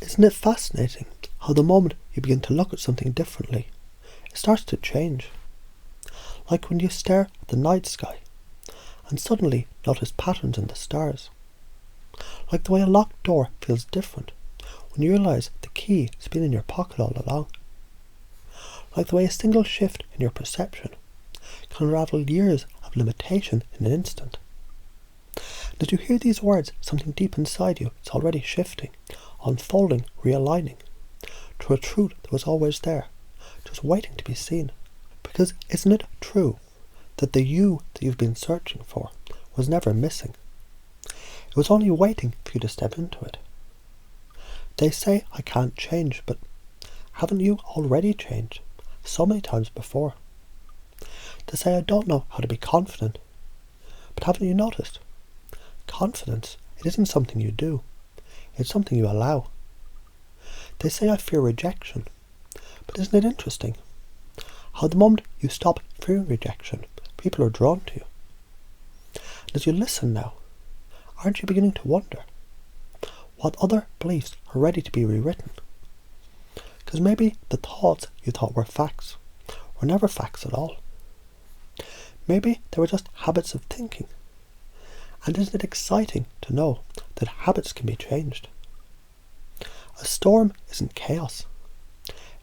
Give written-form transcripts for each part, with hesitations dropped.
Isn't it fascinating how the moment you begin to look at something differently, it starts to change? Like when you stare at the night sky and suddenly notice patterns in the stars. Like the way a locked door feels different when you realise the key has been in your pocket all along. Like the way a single shift in your perception can unravel years of limitation in an instant. Did you hear these words? Something deep inside you is already shifting, unfolding, realigning to a truth that was always there, just waiting to be seen. Because isn't it true that the you that you've been searching for was never missing? It was only waiting for you to step into it. They say I can't change, but haven't you already changed so many times before? They say I don't know how to be confident, but haven't you noticed? Confidence, it isn't something you do, it's something you allow. They say I fear rejection, but isn't it interesting how the moment you stop fearing rejection, people are drawn to you? And as you listen now, aren't you beginning to wonder what other beliefs are ready to be rewritten? Because maybe the thoughts you thought were facts were never facts at all. Maybe they were just habits of thinking. And isn't it exciting to know that habits can be changed? A storm isn't chaos.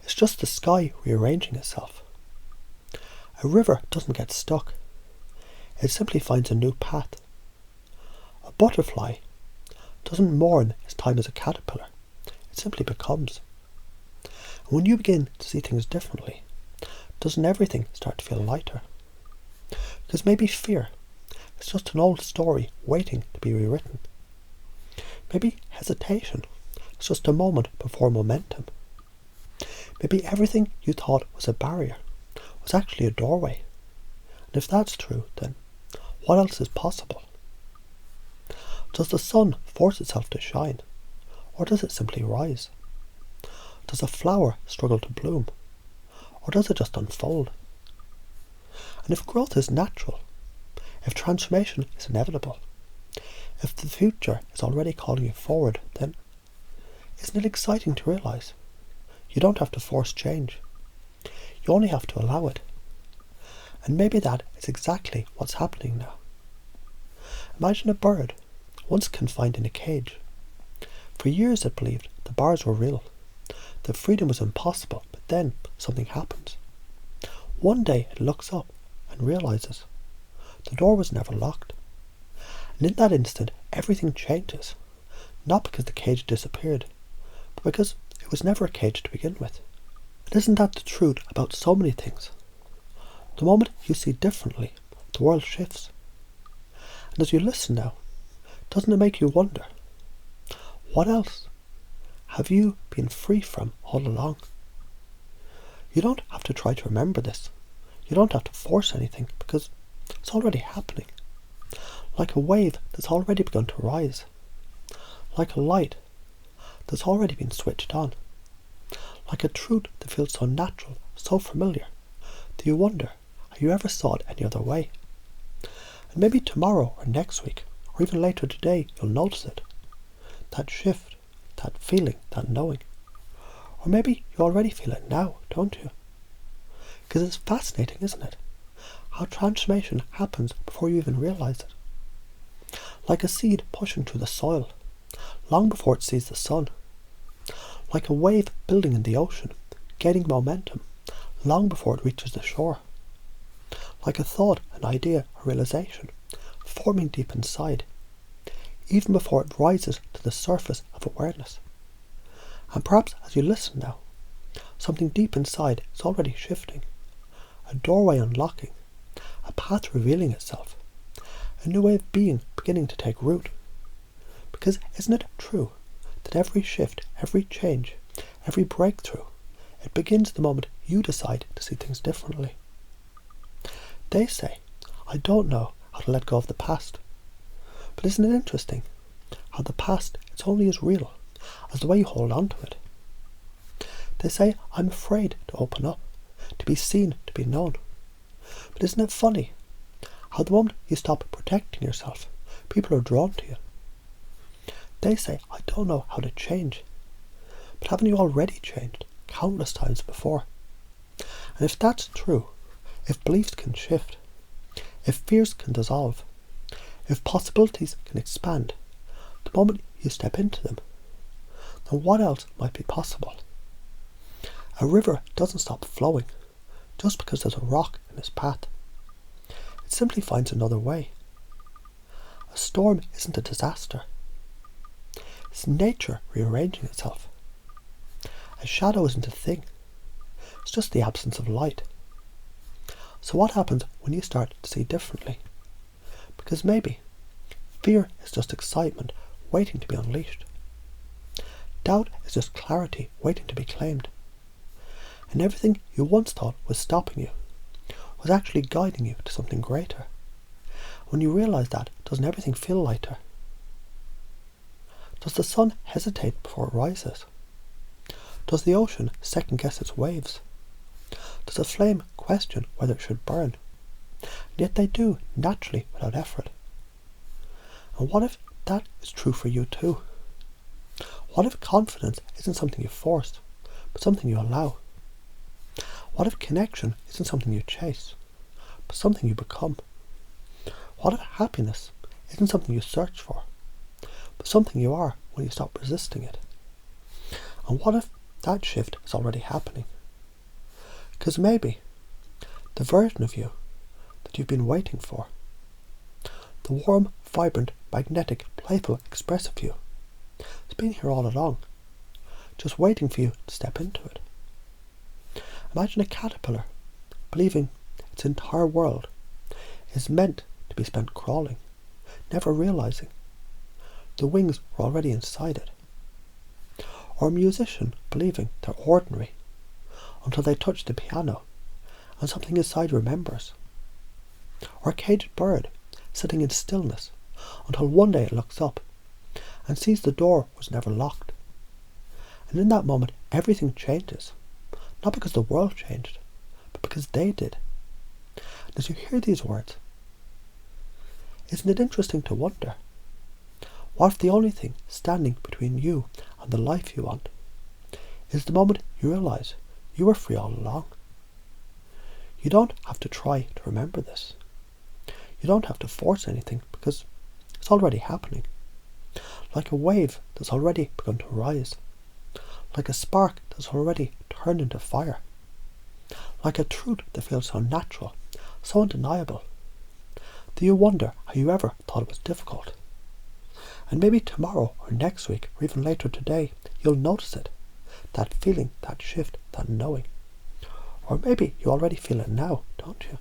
It's just the sky rearranging itself. A river doesn't get stuck. It simply finds a new path. A butterfly doesn't mourn its time as a caterpillar. It simply becomes. And when you begin to see things differently, doesn't everything start to feel lighter? Because maybe fear is just an old story waiting to be rewritten. Maybe hesitation is just a moment before momentum. Maybe everything you thought was a barrier was actually a doorway. And if that's true, then what else is possible? Does the sun force itself to shine, or does it simply rise? Does a flower struggle to bloom, or does it just unfold? And if growth is natural, if transformation is inevitable, if the future is already calling you forward, then isn't it exciting to realise you don't have to force change. You only have to allow it. And maybe that is exactly what's happening now. Imagine a bird, once confined in a cage. For years it believed the bars were real, that freedom was impossible, but then something happens. One day it looks up and realises the door was never locked. And in that instant everything changes, not because the cage disappeared, but because it was never a cage to begin with. And isn't that the truth about so many things? The moment you see differently, the world shifts. And as you listen now, doesn't it make you wonder, what else have you been free from all along? You don't have to try to remember this. You don't have to force anything, because it's already happening. Like a wave that's already begun to rise. Like a light that's already been switched on. Like a truth that feels so natural, so familiar, that you wonder how you ever saw it any other way. And maybe tomorrow or next week, or even later today, you'll notice it. That shift, that feeling, that knowing. Or maybe you already feel it now, don't you? Because it's fascinating, isn't it? How transformation happens before you even realise it. Like a seed pushing through the soil, long before it sees the sun. Like a wave building in the ocean, gaining momentum, long before it reaches the shore. Like a thought, an idea, a realisation, forming deep inside, even before it rises to the surface of awareness. And perhaps as you listen now, something deep inside is already shifting, a doorway unlocking, a path revealing itself, a new way of being beginning to take root. Because isn't it true that every shift, every change, every breakthrough, it begins the moment you decide to see things differently? They say, I don't know how to let go of the past. But isn't it interesting how the past is only as real as the way you hold on to it? They say, I'm afraid to open up, to be seen, to be known. But isn't it funny how the moment you stop protecting yourself, people are drawn to you? They say, I don't know how to change. but haven't you already changed countless times before? And if that's true, if beliefs can shift, if fears can dissolve, if possibilities can expand, the moment you step into them, then what else might be possible? A river doesn't stop flowing just because there's a rock in its path. It simply finds another way. A storm isn't a disaster. It's nature rearranging itself. A shadow isn't a thing. It's just the absence of light. So what happens when you start to see differently? Because maybe fear is just excitement waiting to be unleashed. Doubt is just clarity waiting to be claimed. And everything you once thought was stopping you was actually guiding you to something greater. When you realise that, doesn't everything feel lighter? Does the sun hesitate before it rises? Does the ocean second guess its waves? Does a flame question whether it should burn? And yet they do, naturally, without effort. And what if that is true for you too? What if confidence isn't something you force, but something you allow? What if connection isn't something you chase, but something you become? What if happiness isn't something you search for, but something you are when you stop resisting it? And what if that shift is already happening? Because maybe the version of you that you've been waiting for, the warm, vibrant, magnetic, playful, expressive you, has been here all along, just waiting for you to step into it. Imagine a caterpillar believing its entire world is meant to be spent crawling, never realising the wings were already inside it. Or a musician believing they're ordinary until they touch the piano and something inside remembers. Or a caged bird sitting in stillness until one day it looks up and sees the door was never locked. And in that moment everything changes, not because the world changed, but because they did. And as you hear these words, isn't it interesting to wonder, what if the only thing standing between you and the life you want is the moment you realise you were free all along? You don't have to try to remember this. You don't have to force anything because it's already happening. Like a wave that's already begun to rise. Like a spark that's already turned into fire. Like a truth that feels so natural, so undeniable. Do you wonder how you ever thought it was difficult? And maybe tomorrow or next week or even later today you'll notice it. That feeling, that shift, that knowing. Or maybe you already feel it now, don't you?